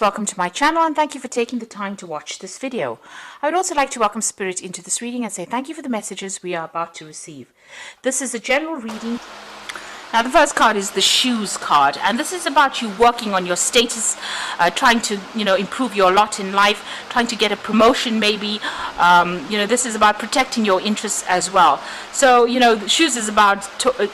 Welcome to my channel and thank you for taking the time to watch this video. I would also like to welcome Spirit into this reading and say thank you for the messages we are about to receive. This is a general reading. Now the first card is the shoes card, and this is about you working on your status, trying to improve your lot in life, trying to get a promotion maybe. This is about protecting your interests as well. So the shoes is about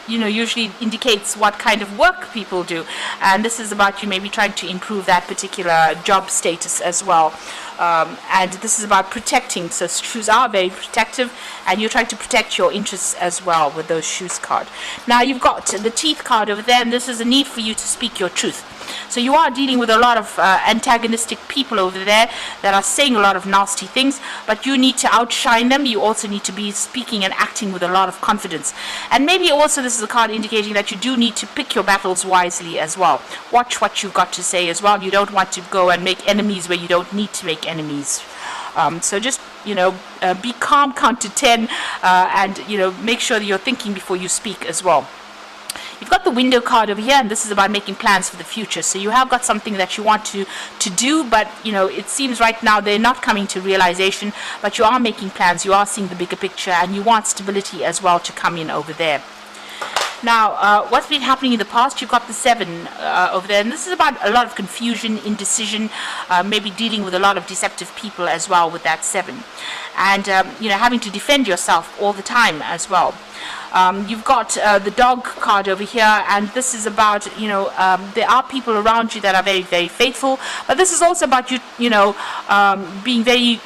usually indicates what kind of work people do, and this is about you maybe trying to improve that particular job status as well. And this is about protecting. So shoes are very protective, and you're trying to protect your interests as well with those shoes card. Now you've got the teeth card over there, and this is a need for you to speak your truth. So you are dealing with a lot of antagonistic people over there that are saying a lot of nasty things, but you need to outshine them. You also need to be speaking and acting with a lot of confidence. And maybe also this is a card indicating that you do need to pick your battles wisely as well. Watch what you've got to say as well. You don't want to go and make enemies where you don't need to make enemies. So just be calm, count to 10, and make sure that you're thinking before you speak as well. You've got the window card over here, and this is about making plans for the future. So you have got something that you want to do, but it seems right now they're not coming to realization, but you are making plans, you are seeing the bigger picture, and you want stability as well to come in over there. Now, what's been happening in the past, you've got the 7 over there, and this is about a lot of confusion, indecision, maybe dealing with a lot of deceptive people as well with that 7. And, having to defend yourself all the time as well. You've got the dog card over here, and this is about, there are people around you that are very, very faithful, but this is also about you, being very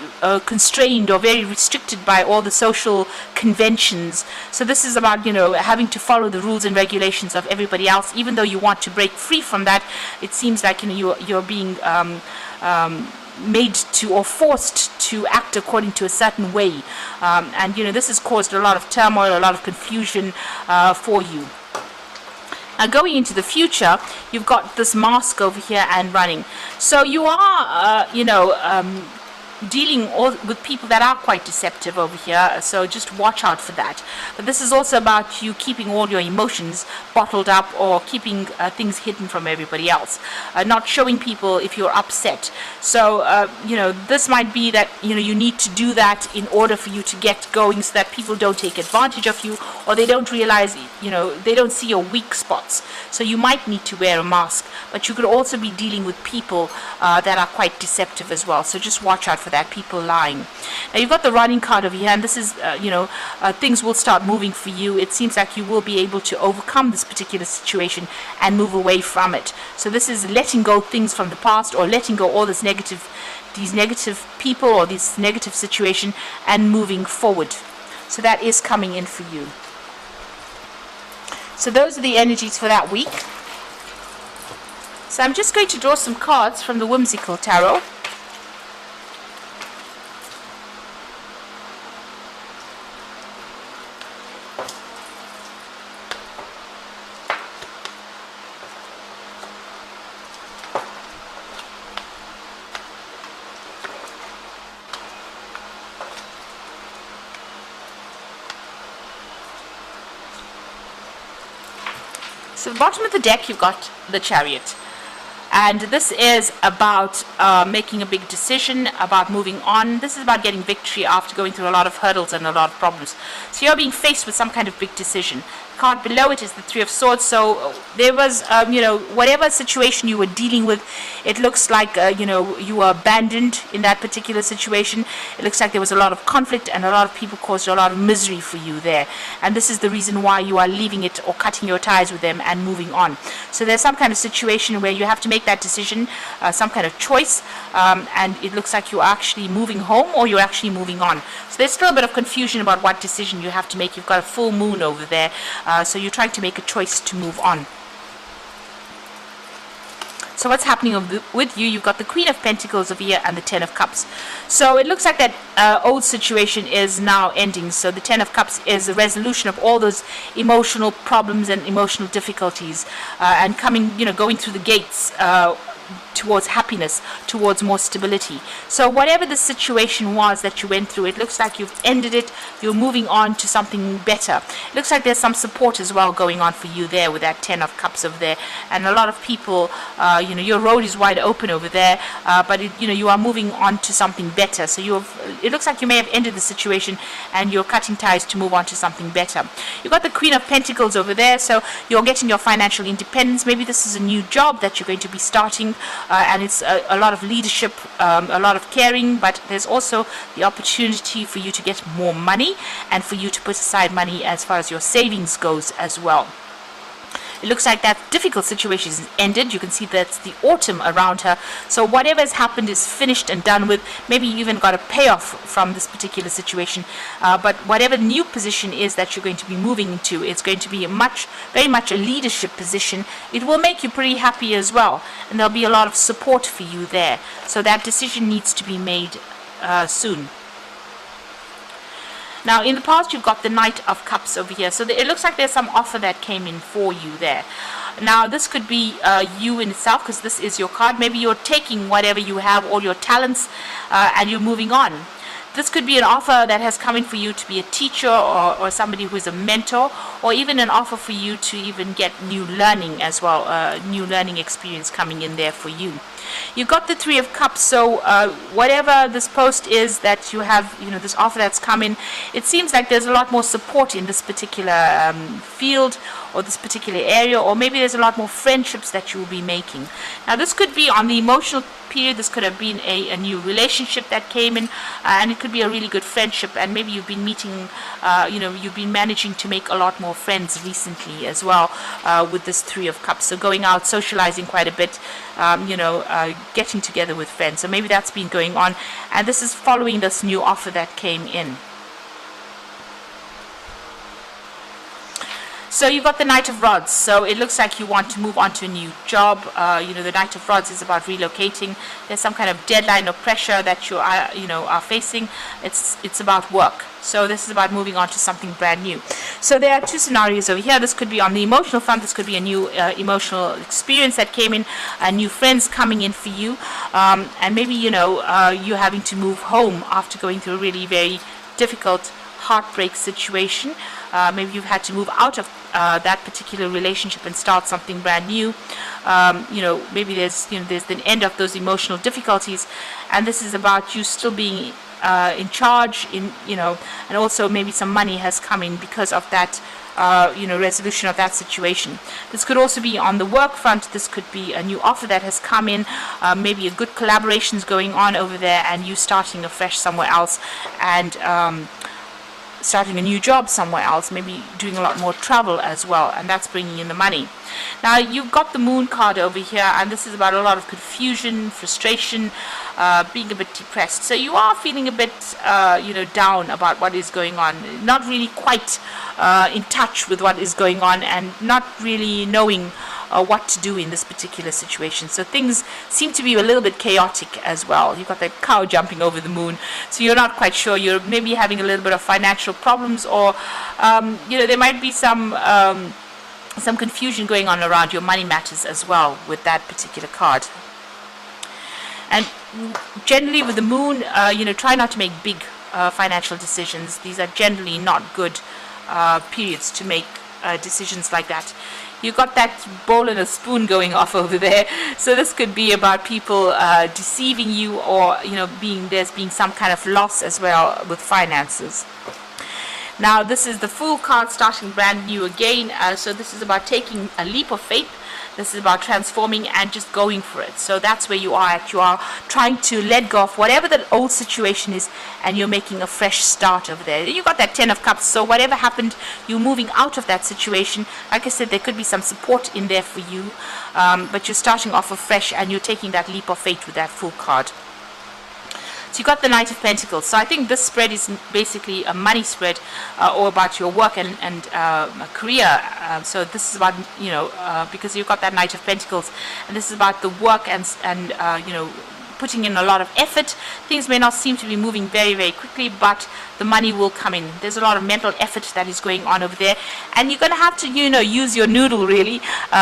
constrained or very restricted by all the social conventions. So this is about, having to follow the rules and regulations of everybody else, even though you want to break free from that. It seems like, you're being made to or forced to act according to a certain way, and this has caused a lot of turmoil, a lot of confusion for you. Now going into the future, you've got this mask over here and running. So you are dealing with people that are quite deceptive over here, so just watch out for that. But this is also about you keeping all your emotions bottled up, or keeping things hidden from everybody else, not showing people if you're upset. So this might be that you need to do that in order for you to get going, so that people don't take advantage of you, or they don't realize, they don't see your weak spots. So you might need to wear a mask, but you could also be dealing with people that are quite deceptive as well. So just watch out for that, people lying. Now you've got the running card over here, and this is things will start moving for you. It seems like you will be able to overcome this particular situation and move away from it. So this is letting go things from the past, or letting go all these negative people or this negative situation, and moving forward. So that is coming in for you. So those are the energies for that week. So I'm just going to draw some cards from the Whimsical Tarot. So at the bottom of the deck, you've got the Chariot. And this is about making a big decision, about moving on. This is about getting victory after going through a lot of hurdles and a lot of problems. So you're being faced with some kind of big decision. Card below it is the 3 of Swords. So there was, whatever situation you were dealing with, it looks like, you were abandoned in that particular situation. It looks like there was a lot of conflict, and a lot of people caused a lot of misery for you there. And this is the reason why you are leaving it, or cutting your ties with them and moving on. So there's some kind of situation where you have to make that decision, some kind of choice, and it looks like you're actually moving home, or you're actually moving on. So there's still a bit of confusion about what decision you have to make. You've got a full moon over there. So you're trying to make a choice to move on. So what's happening with you? You've got the Queen of Pentacles over here and the 10 of Cups. So it looks like that old situation is now ending. So the 10 of Cups is a resolution of all those emotional problems and emotional difficulties, and going through the gates towards happiness, towards more stability. So whatever the situation was that you went through, it looks like you've ended it, you're moving on to something better. It looks like there's some support as well going on for you there with that 10 of cups over there, and a lot of people, your road is wide open over there, but you are moving on to something better. So it looks like you may have ended the situation and you're cutting ties to move on to something better. You've got the Queen of Pentacles over there, so you're getting your financial independence. Maybe this is a new job that you're going to be starting, and it's a lot of leadership, a lot of caring, but there's also the opportunity for you to get more money and for you to put aside money as far as your savings goes as well. It looks like that difficult situation is ended. You can see that's the autumn around her. So whatever has happened is finished and done with. Maybe you even got a payoff from this particular situation. But whatever new position is that you're going to be moving into, it's going to be very much a leadership position. It will make you pretty happy as well. And there'll be a lot of support for you there. So that decision needs to be made soon. Now, in the past, you've got the Knight of Cups over here. So it looks like there's some offer that came in for you there. Now, this could be you in itself, because this is your card. Maybe you're taking whatever you have, all your talents, and you're moving on. This could be an offer that has come in for you to be a teacher or somebody who is a mentor, or even an offer for you to even get new learning as well, new learning experience coming in there for you. You've got the Three of Cups, so whatever this post is that you have, this offer that's come in, it seems like there's a lot more support in this particular field or this particular area, or maybe there's a lot more friendships that you will be making. Now, this could be on the emotional period. This could have been a new relationship that came in, and it could be a really good friendship, and maybe you've been meeting, you've been managing to make a lot more friends recently as well with this Three of Cups. So going out, socializing quite a bit, getting together with friends. So maybe that's been going on, and this is following this new offer that came in. So you've got the Knight of Rods. So it looks like you want to move on to a new job. The Knight of Rods is about relocating. There's some kind of deadline or pressure that you are facing. It's about work. So this is about moving on to something brand new. So there are two scenarios over here. This could be on the emotional front. This could be a new emotional experience that came in, new friends coming in for you, and maybe you're having to move home after going through a really very difficult heartbreak situation. Maybe you've had to move out of that particular relationship and start something brand new. Maybe there's the end of those emotional difficulties, and this is about you still being in charge, and also maybe some money has come in because of that resolution of that situation. This could also be on the work front. This could be a new offer that has come in, maybe a good collaborations going on over there, and you starting afresh somewhere else, and starting a new job somewhere else, maybe doing a lot more travel as well, and that's bringing in the money. Now, you've got the Moon card over here, and this is about a lot of confusion, frustration, being a bit depressed. So you are feeling a bit, down about what is going on, not really quite in touch with what is going on, and not really knowing what to do in this particular situation. So things seem to be a little bit chaotic as well. You've got that cow jumping over the moon, so you're not quite sure. You're maybe having a little bit of financial problems, or there might be some confusion going on around your money matters as well with that particular card. And generally with the moon, try not to make big financial decisions. These are generally not good periods to make decisions like that. You got that bowl and a spoon going off over there. So this could be about people deceiving you, or there's being some kind of loss as well with finances. Now, this is the Fool card, starting brand new again. So this is about taking a leap of faith. This is about transforming and just going for it. So that's where you are at. You are trying to let go of whatever the old situation is, and you're making a fresh start over there. You got that 10 of Cups. So whatever happened, you're moving out of that situation. Like I said, there could be some support in there for you, but you're starting off afresh, and you're taking that leap of faith with that Fool card. So you got the Knight of Pentacles. So I think this spread is basically a money spread, or about your work and career. So this is about, because you've got that Knight of Pentacles, and this is about the work and putting in a lot of effort. Things may not seem to be moving very, very quickly, but the money will come in. There's a lot of mental effort that is going on over there, and you're going to have to, use your noodle really,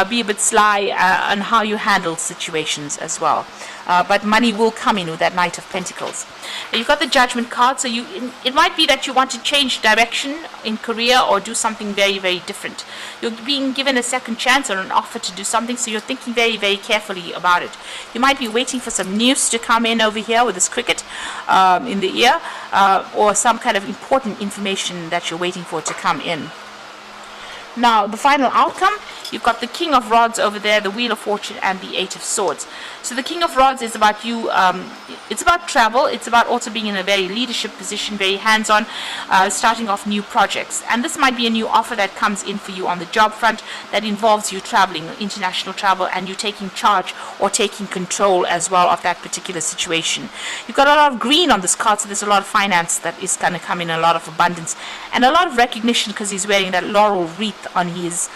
be a bit sly on how you handle situations as well. But money will come in with that Knight of Pentacles. You've got the Judgment card, so it might be that you want to change direction in career or do something very, very different. You're being given a second chance or an offer to do something, so you're thinking very, very carefully about it. You might be waiting for some news to come in over here with this cricket in the ear, or some kind of important information that you're waiting for to come in. Now, the final outcome, you've got the King of Rods over there, the Wheel of Fortune, and the Eight of Swords. So the King of Rods is about you, it's about travel, it's about also being in a very leadership position, very hands-on, starting off new projects. And this might be a new offer that comes in for you on the job front that involves you traveling, international travel, and you taking charge or taking control as well of that particular situation. You've got a lot of green on this card, so there's a lot of finance that is going to come in, a lot of abundance, and a lot of recognition because he's wearing that laurel wreath on his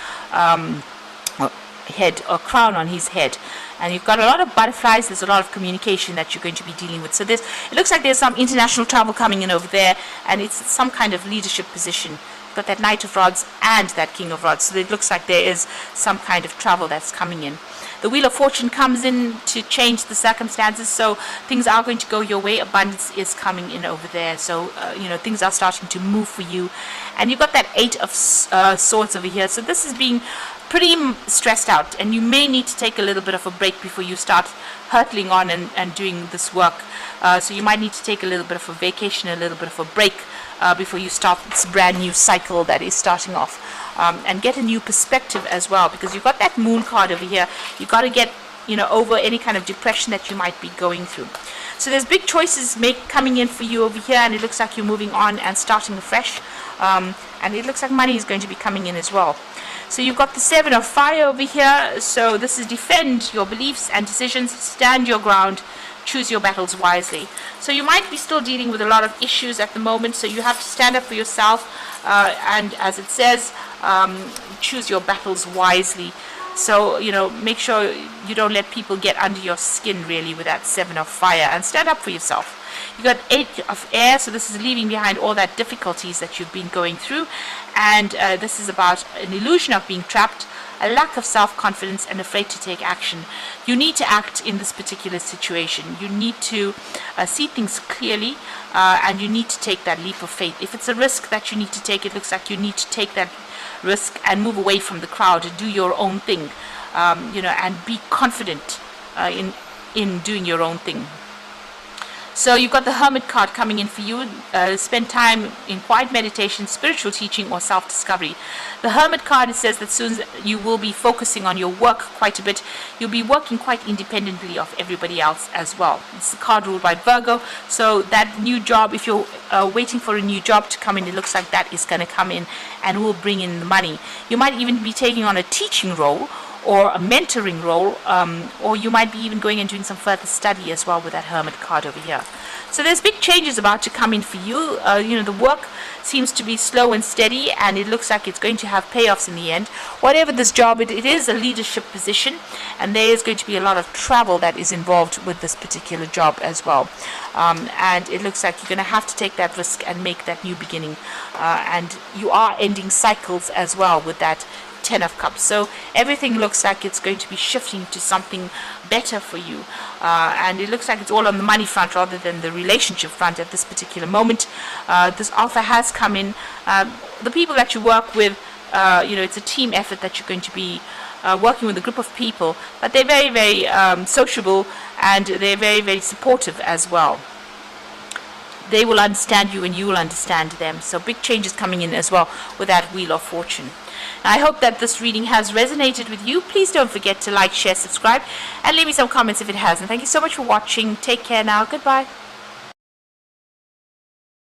head, or crown on his head. And you've got a lot of butterflies. There's a lot of communication that you're going to be dealing with. So it looks like there's some international travel coming in over there, and it's some kind of leadership position. You've got that Knight of Rods and that King of Rods, so it looks like there is some kind of travel that's coming in. The Wheel of Fortune comes in to change the circumstances, so things are going to go your way. Abundance is coming in over there, so things are starting to move for you. And you've got that Eight of Swords over here, so this is being pretty stressed out, and you may need to take a little bit of a break before you start hurtling on and doing this work. So you might need to take a little bit of a vacation, a little bit of a break before you start this brand new cycle that is starting off. And get a new perspective as well, because you've got that Moon card over here. You've got to get over any kind of depression that you might be going through. So there's big choices coming in for you over here, and it looks like you're moving on and starting afresh. And it looks like money is going to be coming in as well. So you've got the Seven of Fire over here. So this is defend your beliefs and decisions, stand your ground, choose your battles wisely. So you might be still dealing with a lot of issues at the moment, so you have to stand up for yourself, and as it says, choose your battles wisely. So make sure you don't let people get under your skin really with that Seven of Fire, and stand up for yourself. You got Eight of Air, so this is leaving behind all that difficulties that you've been going through, and this is about an illusion of being trapped, a lack of self-confidence, and afraid to take action. You need to act in this particular situation. You need to see things clearly, and you need to take that leap of faith. If it's a risk that you need to take, it looks like you need to take that risk and move away from the crowd and do your own thing, and be confident in doing your own thing. So you've got the Hermit card coming in for you. Spend time in quiet meditation, spiritual teaching, or self-discovery. The Hermit card, it says that soon you will be focusing on your work quite a bit. You'll be working quite independently of everybody else as well. It's the card ruled by Virgo. So that new job, if you're waiting for a new job to come in, it looks like that is going to come in and will bring in the money. You might even be taking on a teaching role or a mentoring role, or you might be even going and doing some further study as well with that Hermit card over here. So there's big changes about to come in for you. The work seems to be slow and steady, and it looks like it's going to have payoffs in the end. Whatever this job, it is a leadership position, and there is going to be a lot of travel that is involved with this particular job as well. And it looks like you're going to have to take that risk and make that new beginning. And you are ending cycles as well with that Ten of Cups. So everything looks like it's going to be shifting to something better for you, and it looks like it's all on the money front rather than the relationship front at this particular moment. This offer has come in. The people that you work with, it's a team effort that you're going to be working with a group of people, but they're very, very sociable, and they're very, very supportive as well. They will understand you and you will understand them. So big changes coming in as well with that Wheel of Fortune. I hope that this reading has resonated with you. Please don't forget to like, share, subscribe, and leave me some comments if it has. And thank you so much for watching. Take care now. Goodbye.